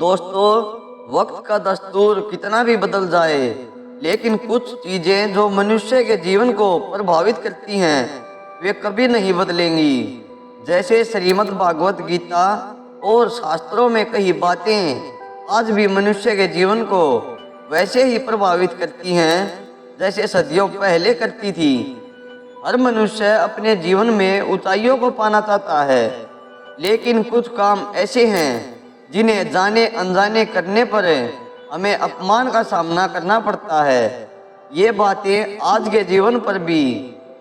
दोस्तों, वक्त का दस्तूर कितना भी बदल जाए, लेकिन कुछ चीजें जो मनुष्य के जीवन को प्रभावित करती हैं वे कभी नहीं बदलेंगी। जैसे श्रीमद् भागवत गीता और शास्त्रों में कई बातें आज भी मनुष्य के जीवन को वैसे ही प्रभावित करती हैं जैसे सदियों पहले करती थी। हर मनुष्य अपने जीवन में ऊंचाइयों को पाना चाहता है, लेकिन कुछ काम ऐसे हैं जिन्हें जाने अनजाने करने पर हमें अपमान का सामना करना पड़ता है। ये बातें आज के जीवन पर भी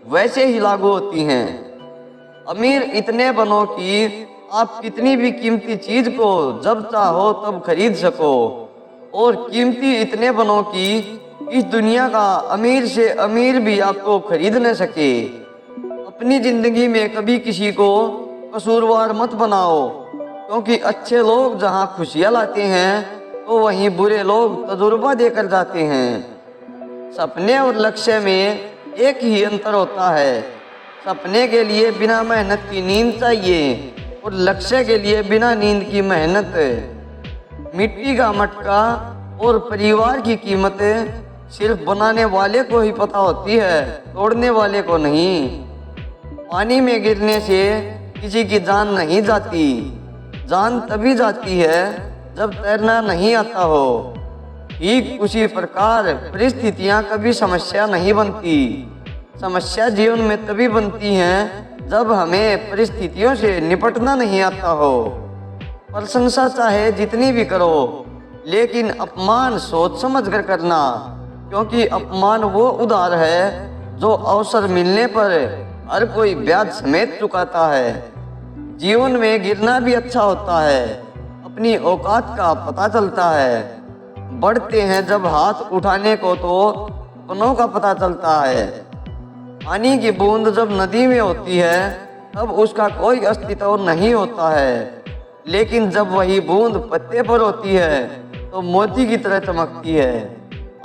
वैसे ही लागू होती हैं। अमीर इतने बनो कि आप कितनी भी कीमती चीज को जब चाहो तब खरीद सको, और कीमती इतने बनो कि इस दुनिया का अमीर से अमीर भी आपको खरीद न सके। अपनी जिंदगी में कभी किसी को कसूरवार मत बनाओ, क्योंकि अच्छे लोग जहां खुशियां लाते हैं तो वहीं बुरे लोग तजुर्बा देकर जाते हैं। सपने और लक्ष्य में एक ही अंतर होता है। सपने के लिए बिना मेहनत की नींद चाहिए और लक्ष्य के लिए बिना नींद की मेहनत। मिट्टी का मटका और परिवार की कीमत सिर्फ बनाने वाले को ही पता होती है, तोड़ने वाले को नहीं। पानी में गिरने से किसी की जान नहीं जाती, जान तभी जाती है जब तैरना नहीं आता हो। ठीक उसी प्रकार परिस्थितियां कभी समस्या नहीं बनती। समस्या जीवन में तभी बनती हैं जब हमें परिस्थितियों से निपटना नहीं आता हो। प्रशंसा चाहे जितनी भी करो, लेकिन अपमान सोच समझ कर करना, क्योंकि अपमान वो उधार है जो अवसर मिलने पर हर कोई ब्याज समेत चुकाता है। जीवन में गिरना भी अच्छा होता है, अपनी औकात का पता चलता है। बढ़ते हैं जब हाथ उठाने को तो अपनों का पता चलता है। पानी की बूंद जब नदी में होती है तब उसका कोई अस्तित्व नहीं होता है, लेकिन जब वही बूंद पत्ते पर होती है तो मोती की तरह चमकती है।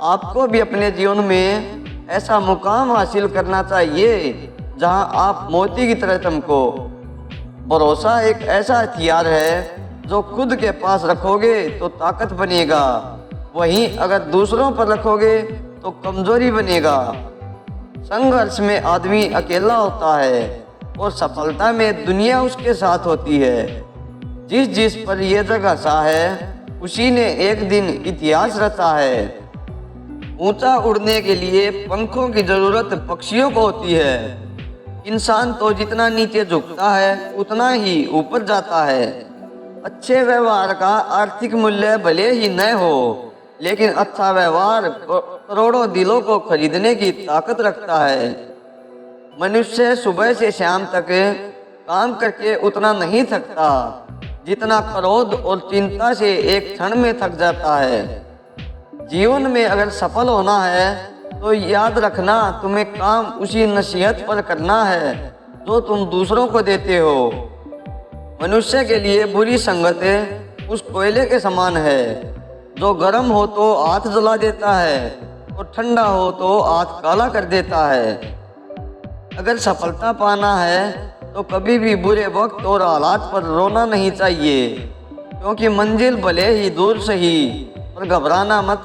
आपको भी अपने जीवन में ऐसा मुकाम हासिल करना चाहिए जहां आप मोती की तरह चमको। भरोसा एक ऐसा हथियार है जो खुद के पास रखोगे तो ताकत बनेगा, वहीं अगर दूसरों पर रखोगे तो कमजोरी बनेगा। संघर्ष में आदमी अकेला होता है और सफलता में दुनिया उसके साथ होती है। जिस जिस पर यह जग हंसा है उसी ने एक दिन इतिहास रचा है। ऊंचा उड़ने के लिए पंखों की जरूरत पक्षियों को होती है। इंसान तो जितना नीचे झुकता है उतना ही ऊपर जाता है। अच्छे व्यवहार का आर्थिक मूल्य भले ही न हो, लेकिन अच्छा व्यवहार करोड़ों दिलों को खरीदने की ताकत रखता है। मनुष्य सुबह से शाम तक काम करके उतना नहीं थकता जितना क्रोध और चिंता से एक क्षण में थक जाता है। जीवन में अगर सफल होना है तो याद रखना, तुम्हें काम उसी नसीहत पर करना है जो तुम दूसरों को देते हो। मनुष्य के लिए बुरी संगत उस कोयले के समान है जो गर्म हो तो हाथ जला देता है और ठंडा हो तो हाथ काला कर देता है। अगर सफलता पाना है तो कभी भी बुरे वक्त और हालात पर रोना नहीं चाहिए, क्योंकि मंजिल भले ही दूर सही पर घबराना मत,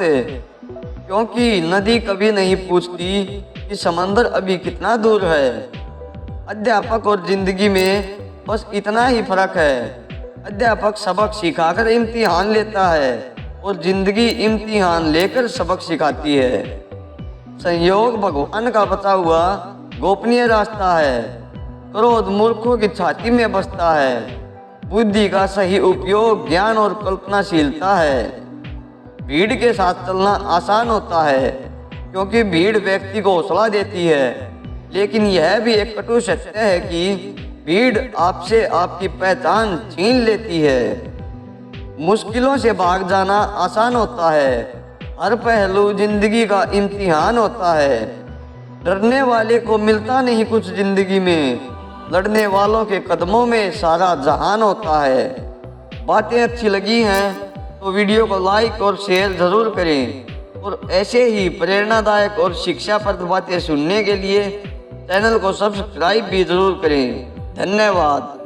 क्योंकि नदी कभी नहीं पूछती कि समंदर अभी कितना दूर है। अध्यापक और जिंदगी में बस इतना ही फर्क है। अध्यापक सबक सिखाकर इम्तिहान लेता है और जिंदगी इम्तिहान लेकर सबक सिखाती है। संयोग भगवान का बचा हुआ गोपनीय रास्ता है। क्रोध मूर्खों की छाती में बसता है। बुद्धि का सही उपयोग ज्ञान और कल्पनाशीलता है। भीड़ के साथ चलना आसान होता है, क्योंकि भीड़ व्यक्ति को हौसला देती है, लेकिन यह भी एक कटु सत्य है कि भीड़ आपसे आपकी पहचान छीन लेती है। मुश्किलों से भाग जाना आसान होता है, हर पहलू जिंदगी का इम्तिहान होता है। डरने वाले को मिलता नहीं कुछ जिंदगी में, लड़ने वालों के कदमों में सारा जहान होता है। बातें अच्छी लगी हैं तो वीडियो को लाइक और शेयर जरूर करें, और ऐसे ही प्रेरणादायक और शिक्षाप्रद बातें सुनने के लिए चैनल को सब्सक्राइब भी जरूर करें। धन्यवाद।